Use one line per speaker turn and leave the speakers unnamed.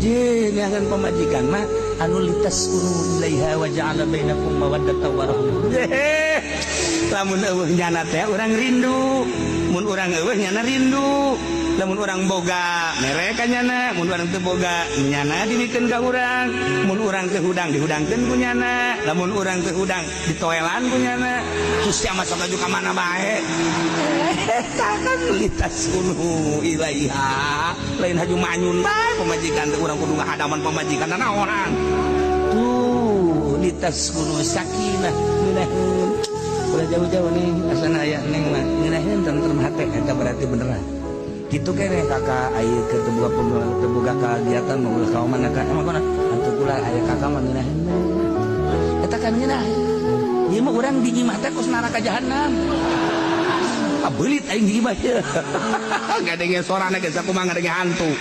jenengan pamajikan mah anu litas kunu ilaiha wa ja'ala bainakum mawaddatan wa rahmah. Lamun eueuh nyana teh urang rindu, mun urang eueuh nyana rindu. Lamun urang boga mere ka nyana, mun urang teu boga nyana dimikeun ka urang. Mun urang teu hudang dihudangkeun ku nyana, lamun urang teu hudang ditoelan ku nyana. Gusti mah sok ka mana bae. Kan litas kunu ilaiha, lain haju manyun bae pamajikan teh urang kudu ngahadaman pamajikan naonan. Tuh litas kunu sakinah ngeunaheun. Udah jauh-jauh nih asana aya neng mah ngeunaheun tentrem hate eta berarti beneran. Kitu kene kakak aya keur teboga kagiatan mah ulah kauman ka emang kana atuh kula aya kakak mah ngeunaheun. Eta kan ngeunaheun. Ieu mah urang di imah teh kos neraka jahanam. Belit aing di imah teh. Gadenge sorana geus kumaha ngadenge hantu.